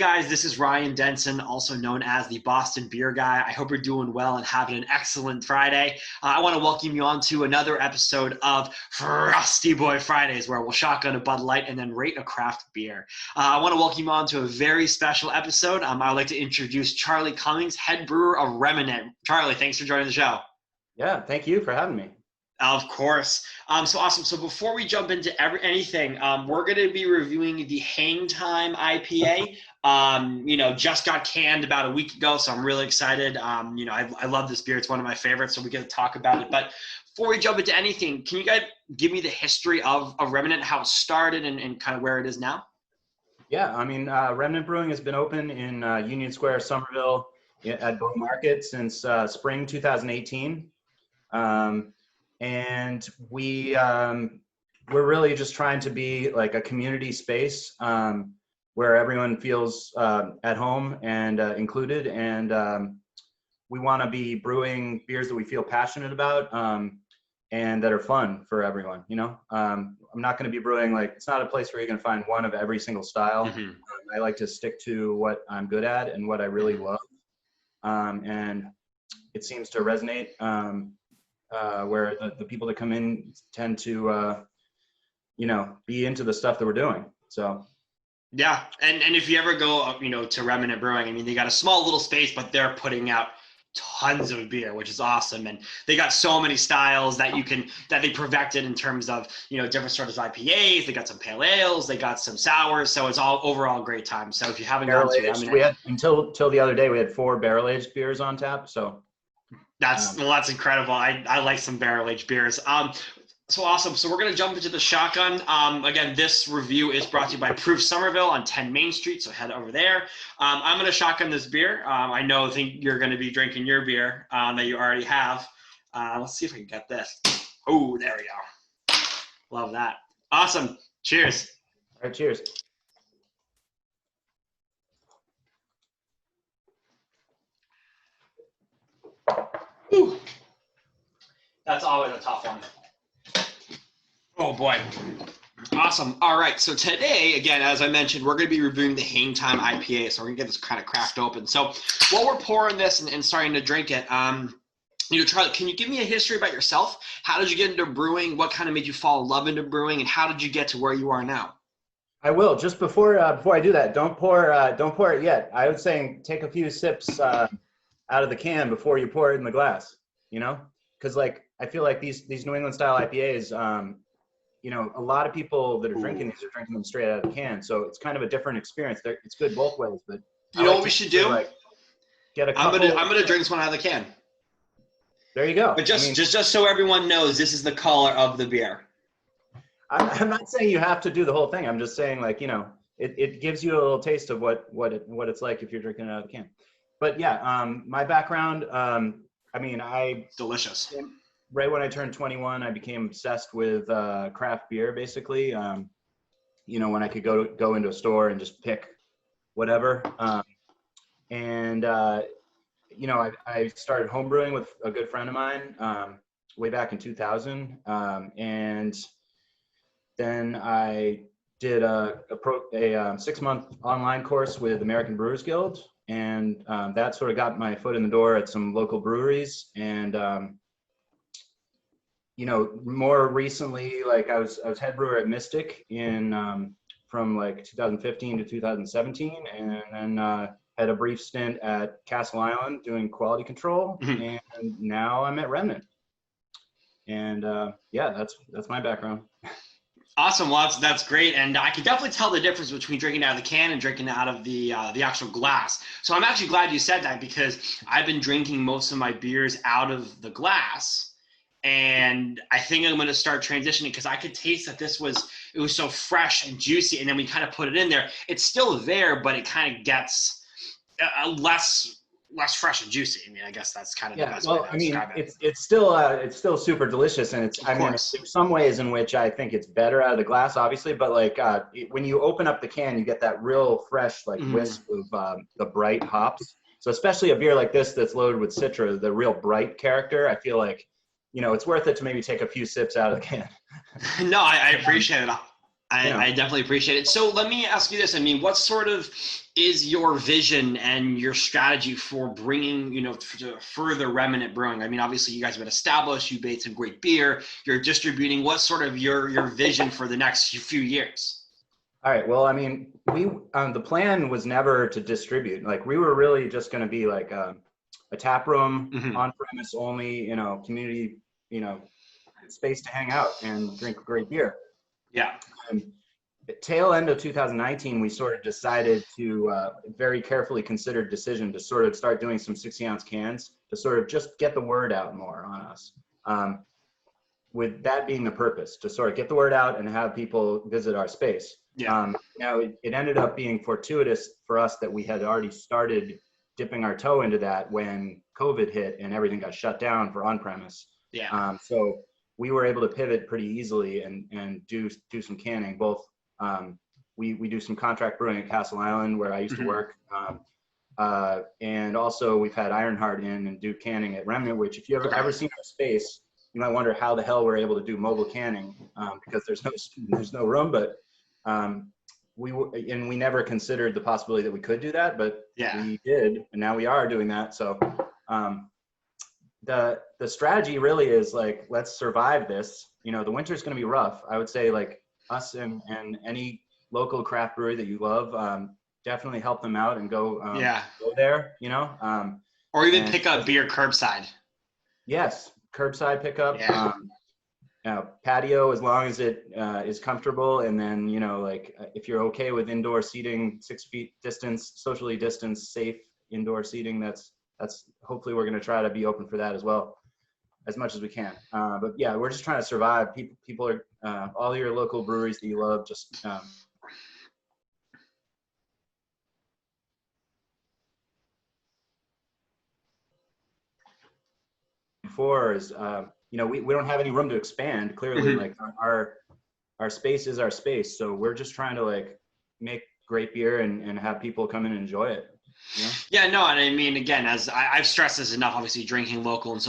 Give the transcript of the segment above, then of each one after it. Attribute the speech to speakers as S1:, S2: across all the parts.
S1: guys, this is Ryan Denson, also known as the Boston Beer Guy. I hope you're doing well and having an excellent Friday. I want to welcome you on to another episode of Frosty Boi Fridays, where we'll shotgun a Bud Light and then rate a craft beer. I want to welcome you on to a very special episode. I'd like to introduce Charlie Cummings, head brewer of Remnant. Charlie, thanks for joining the show.
S2: Yeah, thank you for having me.
S1: Of course. So awesome. So before we jump into anything, we're going to be reviewing the Hang Time IPA. Just got canned about a week ago, so I'm really excited. I love this beer. It's one of my favorites, so we get to talk about it. But before we jump into anything, can you guys give me the history of Remnant, how it started and kind of where it is now?
S2: Yeah, Remnant Brewing has been open in Union Square, Somerville at Bow Market since spring 2018. And we're really just trying to be like a community space where everyone feels at home and included. And we want to be brewing beers that we feel passionate about and that are fun for everyone. I'm not going to be brewing it's not a place where you're going to find one of every single style. Mm-hmm. I like to stick to what I'm good at and what I really love. And it seems to resonate. Where the people that come in tend to, be into the stuff that we're doing. So.
S1: Yeah. And if you ever go, to Remnant Brewing, they got a small little space, but they're putting out tons of beer, which is awesome. And they got so many styles that they perfected in terms of, different sorts of IPAs. They got some pale ales, they got some sours. So it's all overall a great time. So if you haven't gone to Remnant,
S2: we had until the other day, we had 4 barrel-aged beers on tap. So.
S1: That's incredible. I like some barrel-aged beers. So awesome. So we're going to jump into the shotgun. Again, this review is brought to you by Proof Somerville on 10 Main Street, so head over there. I'm going to shotgun this beer. I think you're going to be drinking your beer that you already have. Let's see if I can get this. Oh, there we go. Love that. Awesome. Cheers.
S2: All right, cheers.
S1: Ooh. That's always a tough one. Oh boy. Awesome. All right. So today, again, as I mentioned, we're going to be reviewing the Hang Time IPA. So we're going to get this kind of cracked open. So while we're pouring this and starting to drink it, Charlie, can you give me a history about yourself? How did you get into brewing? What kind of made you fall in love into brewing? And how did you get to where you are now?
S2: I will. Just before I do that, don't pour it yet. I was saying take a few sips out of the can before you pour it in the glass, because I feel like these New England style IPAs, a lot of people that are drinking these are drinking them straight out of the can. So it's kind of a different experience. It's good both ways, but
S1: what we should do?
S2: Get a couple.
S1: I'm gonna drink this one out of the can.
S2: There you go.
S1: But just so everyone knows, this is the color of the beer.
S2: I'm not saying you have to do the whole thing. I'm just saying it gives you a little taste of what it's like if you're drinking it out of the can. But yeah, my background,
S1: delicious.
S2: Right when I turned 21, I became obsessed with craft beer, basically. When I could go into a store and just pick whatever. I started homebrewing with a good friend of mine way back in 2000. And then I did a 6-month online course with American Brewers Guild. And that sort of got my foot in the door at some local breweries. And, more recently, I was head brewer at Mystic from 2015 to 2017. And then had a brief stint at Castle Island doing quality control. Mm-hmm. And now I'm at Remnant. And that's my background.
S1: Awesome. Well, that's great. And I can definitely tell the difference between drinking out of the can and drinking out of the actual glass. So I'm actually glad you said that, because I've been drinking most of my beers out of the glass. And I think I'm going to start transitioning, because I could taste that it was so fresh and juicy. And then we kind of put it in there. It's still there, but it kind of gets less fresh and juicy. I guess that's kind of the best way to describe it.
S2: It's still super delicious, and there's some ways in which I think it's better out of the glass, obviously, but when you open up the can, you get that real fresh wisp of the bright hops. So especially a beer like this that's loaded with Citra, the real bright character, I feel like it's worth it to maybe take a few sips out of the can.
S1: No, I appreciate it. I definitely appreciate it. So let me ask you this. I mean, what sort of is your vision and your strategy for bringing, to further Remnant Brewing? I mean, obviously you guys have been established, you made some great beer, you're distributing. What's sort of your vision for the next few years?
S2: All right. Well, I mean, the plan was never to distribute. Like, we were really just going to be like a tap room, on premise only, community, space to hang out and drink great beer.
S1: Yeah.
S2: Tail end of 2019, we sort of decided to very carefully considered decision to sort of start doing some 60-ounce cans to sort of just get the word out more on us. With that being the purpose, to sort of get the word out and have people visit our space.
S1: Yeah.
S2: Now, it ended up being fortuitous for us that we had already started dipping our toe into that when COVID hit and everything got shut down for on-premise.
S1: Yeah.
S2: So we were able to pivot pretty easily and do some canning. Both we do some contract brewing at Castle Island, where I used to work, and also we've had Ironheart in and do canning at Remnant. Which, if you ever seen our space, you might wonder how the hell we're able to do mobile canning, because there's no room. But we never considered the possibility that we could do that, but we did, and now we are doing that. So the strategy really is like, let's survive this. The winter's going to be rough. I would say, like, us and any local craft brewery that you love, definitely help them out and go there.
S1: Or even pick up beer curbside.
S2: Yes, curbside pickup. Patio, as long as it is comfortable, and then if you're okay with indoor seating, 6 feet distance, socially distanced, safe indoor seating, that's hopefully we're going to try to be open for that as well, as much as we can. But yeah, we're just trying to survive. People are all your local breweries that you love, just before is we don't have any room to expand, clearly. Like, our space is our space, so we're just trying to like make great beer and have people come in and enjoy it.
S1: Yeah, no, and I mean, again, as I've stressed this enough, obviously drinking local and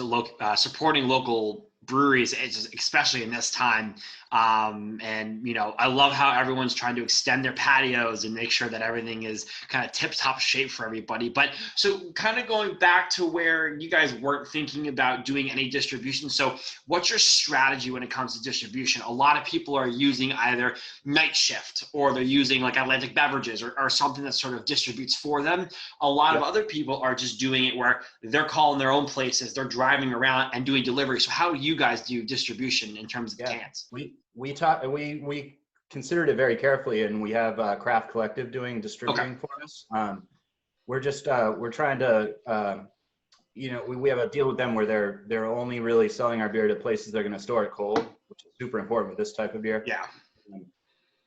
S1: supporting local breweries, especially in this time. And I love how everyone's trying to extend their patios and make sure that everything is kind of tip-top shape for everybody. But so kind of going back to where you guys weren't thinking about doing any distribution. So what's your strategy when it comes to distribution? A lot of people are using either Night Shift, or they're using like Atlantic Beverages or something that sort of distributes for them. A lot of other people are just doing it where they're calling their own places, they're driving around and doing delivery. So how do you guys do distribution in terms of cans?
S2: We considered it very carefully, and we have Craft Collective doing distributing for us. We're trying to we have a deal with them where they're only really selling our beer to places they're going to store it cold, which is super important with this type of beer.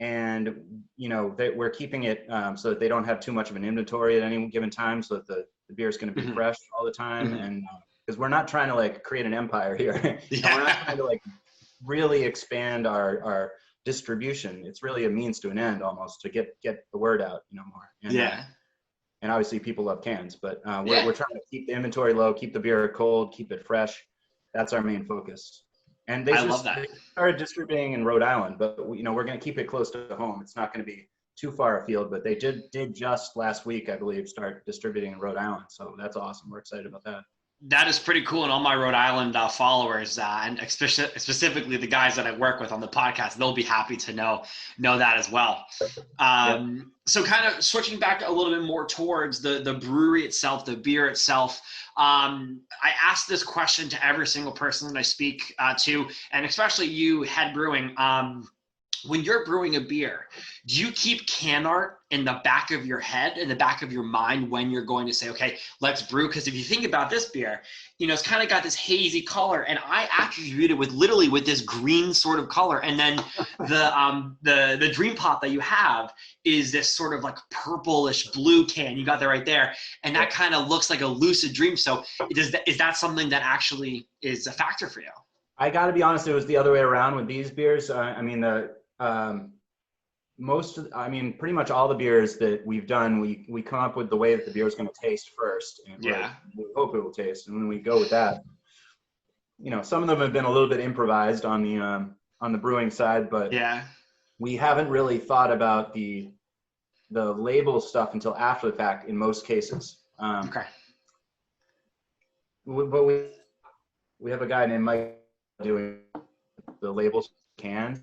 S2: And we're keeping it so that they don't have too much of an inventory at any given time, so that the beer is going to be fresh all the time. And because we're not trying to like create an empire here. We're not trying to like really expand our distribution. It's really a means to an end, almost, to get the word out more. And obviously people love cans, but we're trying to keep the inventory low, keep the beer cold, keep it fresh. That's our main focus. And they started distributing in Rhode Island, but we're going to keep it close to home. It's not going to be too far afield, but they did just last week, I believe, start distributing in Rhode Island. So that's awesome. We're excited about that.
S1: That is pretty cool. And all my Rhode Island followers, and specifically the guys that I work with on the podcast, they'll be happy to know that as well. So kind of switching back a little bit more towards the brewery itself, the beer itself. I ask this question to every single person that I speak to, and especially you, head brewing. When you're brewing a beer, do you keep can art in the back of your head, in the back of your mind, when you're going to say, okay, let's brew? Because if you think about this beer, it's kind of got this hazy color, and I attribute it with this green sort of color. And then the Dream Pop that you have is this sort of like purplish blue can. You got that right there. And that kind of looks like a lucid dream. So is that something that actually is a factor for you?
S2: I got to be honest, it was the other way around with these beers. Pretty much all the beers that we've done, we come up with the way that the beer is going to taste first. And we hope it will taste, and then we go with that. Some of them have been a little bit improvised on the brewing side, but we haven't really thought about the label stuff until after the fact in most cases.
S1: Okay.
S2: But we have a guy named Mike doing the labels cans,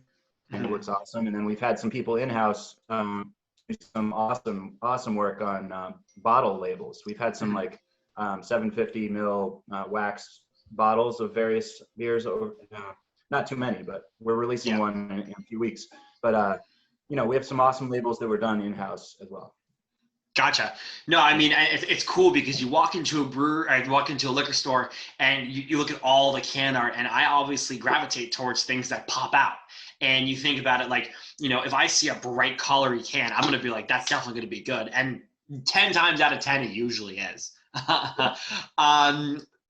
S2: and it looks awesome. And then we've had some people in-house do some awesome work on bottle labels. We've had some like 750 ml wax bottles of various beers over, not too many, but we're releasing one in a few weeks. But you know, we have some awesome labels that were done in-house as well.
S1: Gotcha. No, I mean, it's cool because you walk into a brewer, or you walk into a liquor store, and you look at all the can art, and I obviously gravitate towards things that pop out. And you think about it like, you know, if I see a bright colory can, I'm going to be like, that's definitely going to be good. And 10 times out of 10, it usually is.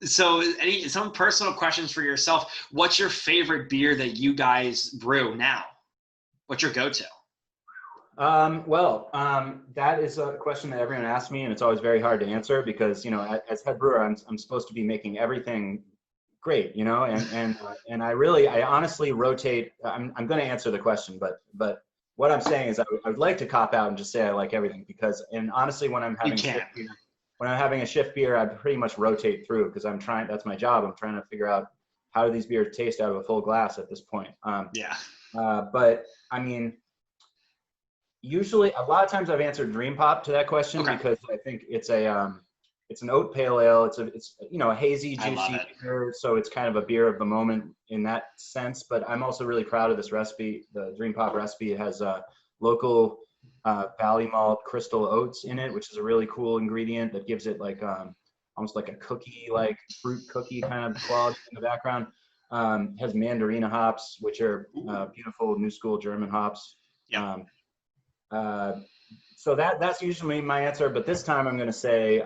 S1: So some personal questions for yourself. What's your favorite beer that you guys brew now? What's your go-to?
S2: That is a question that everyone asks me, and it's always very hard to answer because, you know, as head brewer, I'm supposed to be making everything great, you know, and I honestly rotate. I'm going to answer the question, but what I'm saying is I would like to cop out and just say I like everything because, and honestly, when I'm having a shift beer, I pretty much rotate through because that's my job. I'm trying to figure out how do these beers taste out of a full glass at this point. But I mean, usually, a lot of times I've answered Dream Pop to that question because I think it's an oat pale ale. It's you know, a hazy, juicy beer, so it's kind of a beer of the moment in that sense. But I'm also really proud of this recipe, the Dream Pop recipe. It has local Valley Malt crystal oats in it, which is a really cool ingredient that gives it like almost like a cookie, like fruit cookie kind of quality in the background. Has mandarina hops, which are beautiful new school German hops. So that's usually my answer, but this time I'm going to say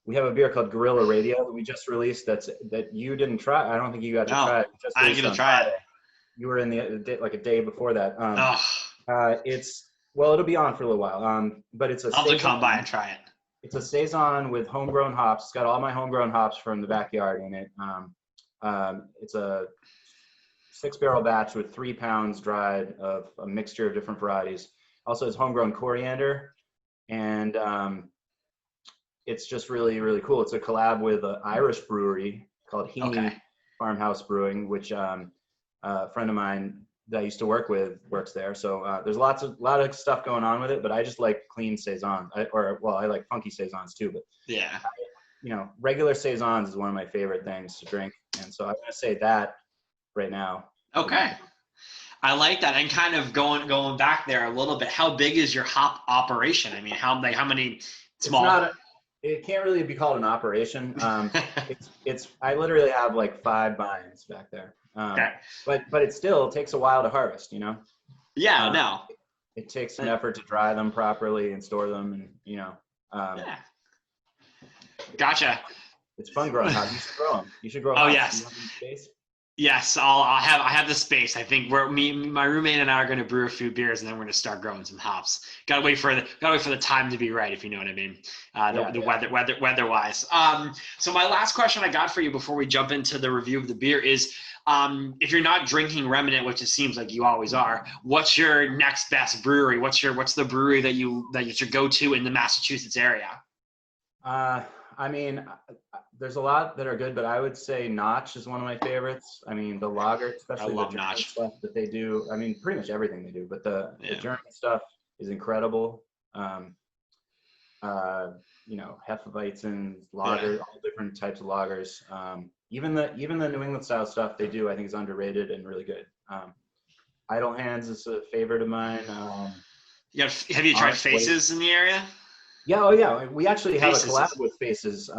S2: we have a beer called Guerrilla Radio that we just released that you didn't try. I don't think you got to try it.
S1: I didn't get to try it.
S2: You were in like a day before that. It'll be on for a little while. But it's
S1: I'll have to come by and try it.
S2: It's a saison with homegrown hops. It's got all my homegrown hops from the backyard in it. It's a 6-barrel batch with 3 pounds dried of a mixture of different varieties. Also has homegrown coriander, and it's just really, really cool. It's a collab with an Irish brewery called HAZY Farmhouse Brewing, which a friend of mine that I used to work with works there. So there's a lot of stuff going on with it, but I just like clean saisons, I like funky saisons too. But you know, regular saisons is one of my favorite things to drink, and so I'm gonna say that right now.
S1: Okay. I like that. And kind of going back there a little bit, how big is your hop operation? I mean, how many small?
S2: It can't really be called an operation. I literally have like 5 vines back there. But it still takes a while to harvest, you know?
S1: Yeah, no.
S2: It takes some effort to dry them properly and store them, and, you know.
S1: Gotcha.
S2: It's fun growing hops. You should grow them. You should grow
S1: hops.
S2: Oh,
S1: yes.
S2: You have space?
S1: Yes, I have the space. I think my roommate and I are going to brew a few beers, and then we're going to start growing some hops. Gotta wait for the time to be right, if you know what I mean. Weather wise. So my last question I got for you before we jump into the review of the beer is, if you're not drinking Remnant, which it seems like you always are, what's your next best brewery? What's the brewery that you should go to in the Massachusetts area?
S2: I mean, there's a lot that are good, but I would say Notch is one of my favorites. I mean, the lager, especially the German stuff that they do. I mean, pretty much everything they do, but the German stuff is incredible. You know, Hefeweizen, lager, all different types of lagers. Even the New England style stuff they do, I think, is underrated and really good. Idle Hands is a favorite of mine.
S1: Have you tried Faces in the area?
S2: Yeah, we actually have a collab with Faces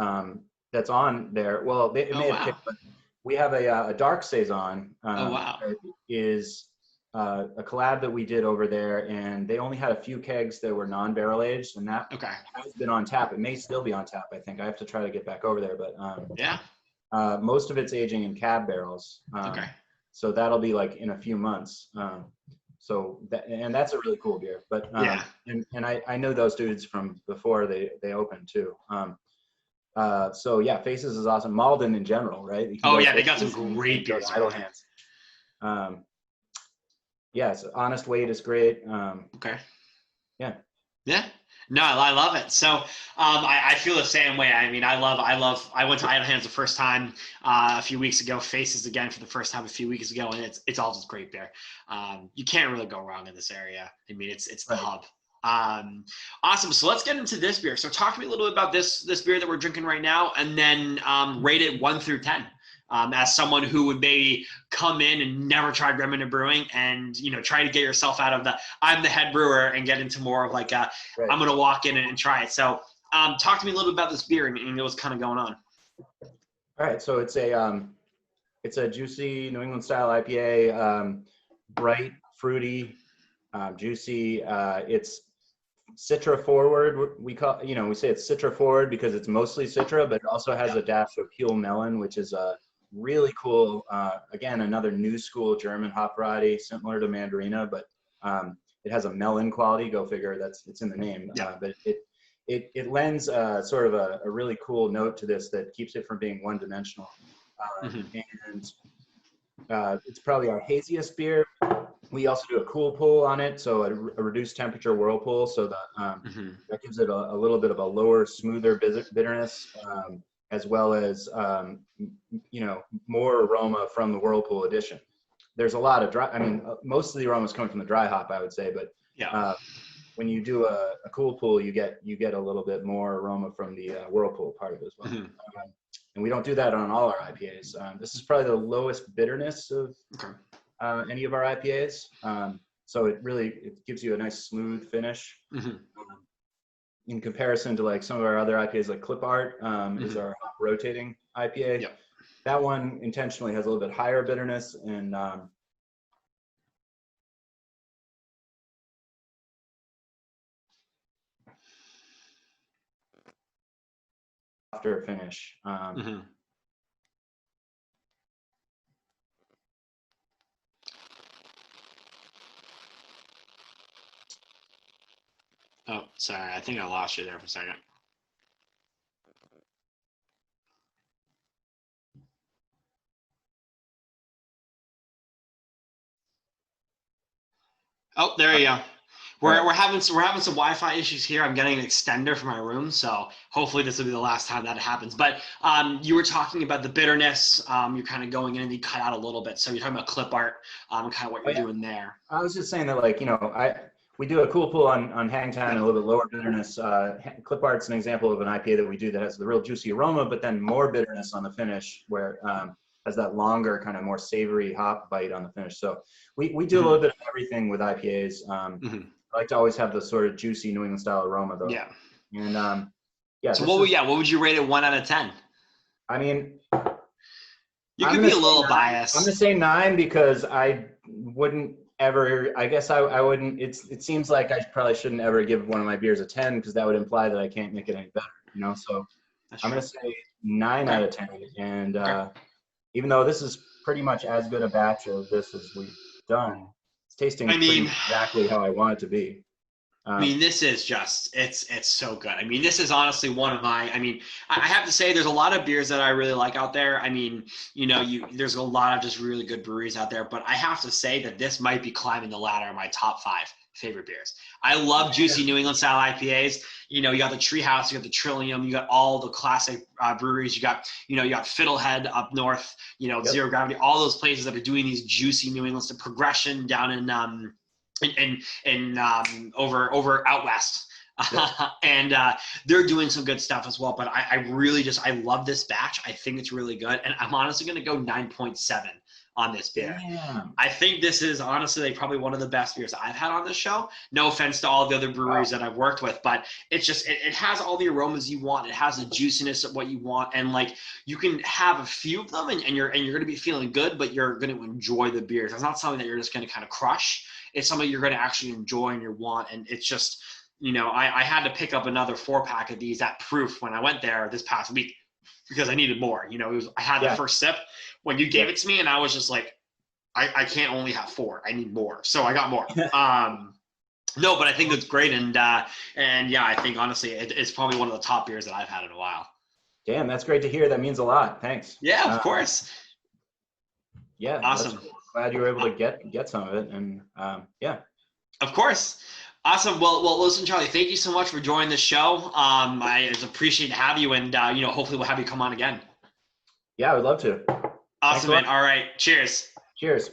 S2: that's on there. Well, it may have picked, but we have a dark saison. That is a collab that we did over there, and they only had a few kegs that were non-barrel aged, and that has been on tap. It may still be on tap, I think. I have to try to get back over there, but most of it's aging in cab barrels. So that'll be like in a few months. So that's a really cool beer. But and I know those dudes from before they opened too. So yeah, Faces is awesome. Malden in general, right?
S1: They got some great beers.
S2: Idle Hands. Yes, honest weight is great.
S1: Okay.
S2: Yeah.
S1: Yeah. No, I love it. So I feel the same way. I mean, I went to Idle Hands the first time a few weeks ago, Faces again for the first time a few weeks ago, and it's all just great beer. You can't really go wrong in this area. I mean, it's the
S2: Right.
S1: hub. Awesome. So let's get into this beer. So talk to me a little bit about this beer that we're drinking right now, and then rate it 1 through 10. As someone who would maybe come in and never tried Remnant Brewing and, try to get yourself out of the, I'm the head brewer and get into more of like,
S2: Right.
S1: I'm going to walk in and try it. So talk to me a little bit about this beer and what's kind of going on.
S2: All right. So it's a juicy New England style IPA, bright, fruity, juicy. It's Citra forward. We say it's Citra forward because it's mostly Citra, but it also has a dash of Peel Melon, which is a really cool, again, another new school German hop variety, similar to Mandarina, but it has a melon quality. Go figure. It's in the name. But it lends sort of a really cool note to this that keeps it from being one-dimensional. And it's probably our haziest beer. We also do a cool pull on it, so a reduced temperature whirlpool, so that gives it a little bit of a lower, smoother bitterness, as well as more aroma from the whirlpool addition. There's a lot of dry. I mean, most of the aromas come from the dry hop, I would say, but when you do a cool pull, you get a little bit more aroma from the whirlpool part of it as well. And we don't do that on all our IPAs. This is probably the lowest bitterness of any of our IPAs. So it gives you a nice smooth finish. In comparison to like some of our other IPAs, like Clip Art is our rotating IPA. That one intentionally has a little bit higher bitterness and softer finish.
S1: Oh, sorry. I think I lost you there for a second. Oh, there you go. We're having some Wi-Fi issues here. I'm getting an extender for my room, so hopefully this will be the last time that happens. But you were talking about the bitterness. You're kind of going in and you cut out a little bit. So you're talking about Clip Art, and kind of what you're doing there.
S2: I was just saying that, like, we do a cool pull on Hangtime and a little bit lower bitterness. Clip Art's an example of an IPA that we do that has the real juicy aroma, but then more bitterness on the finish, where has that longer kind of more savory hop bite on the finish. So we do a little bit of everything with IPAs. I like to always have the sort of juicy New England style aroma, though. Yeah. And
S1: So what would you rate it 1 out of 10?
S2: I mean,
S1: you could be a little biased.
S2: I'm gonna say 9 because I wouldn't ever. I guess I wouldn't. It seems like I probably shouldn't ever give one of my beers a 10 because that would imply that I can't make it any better. So I'm gonna say 9 out of 10. And even though this is pretty much as good a batch of this as we've done, it's tasting exactly how I want it to be.
S1: I mean, this is just, it's so good. I mean, this is honestly one of my, I have to say there's a lot of beers that I really like out there. I mean, there's a lot of just really good breweries out there, but I have to say that this might be climbing the ladder of my top 5 favorite beers. I love juicy New England style IPAs. You got the Treehouse, you got the Trillium, you got all the classic breweries. You got Fiddlehead up north, Zero Gravity, all those places that are doing these juicy New England stuff. Progression down in over out west. And they're doing some good stuff as well, but I really I love this batch. I think it's really good, and I'm honestly going to go 9.7 on this beer. I think this is honestly probably one of the best beers I've had on this show. No offense to all the other breweries that I've worked with, but it's just it has all the aromas you want. It has the juiciness of what you want, and like you can have a few of them, and you're going to be feeling good, but you're going to enjoy the beers. It's not something that you're just going to kind of crush. It's something you're going to actually enjoy and you want, and it's just I had to pick up another 4-pack of these at Proof when I went there this past week because I needed more. I had the first sip when you gave it to me, and I was just like, I can't only have 4. I need more, so I got more. No, but I think it's great, and yeah, I think honestly it's probably one of the top beers that I've had in a while.
S2: Damn, that's great to hear. That means a lot. Thanks.
S1: Yeah, of course.
S2: Yeah,
S1: awesome.
S2: glad you were able to get some of it. And yeah.
S1: Of course. Awesome. Well, listen, Charlie, thank you so much for joining the show. I just appreciate to have you, and hopefully we'll have you come on again.
S2: Yeah, I would love to.
S1: Awesome, man. All right. Cheers.
S2: Cheers.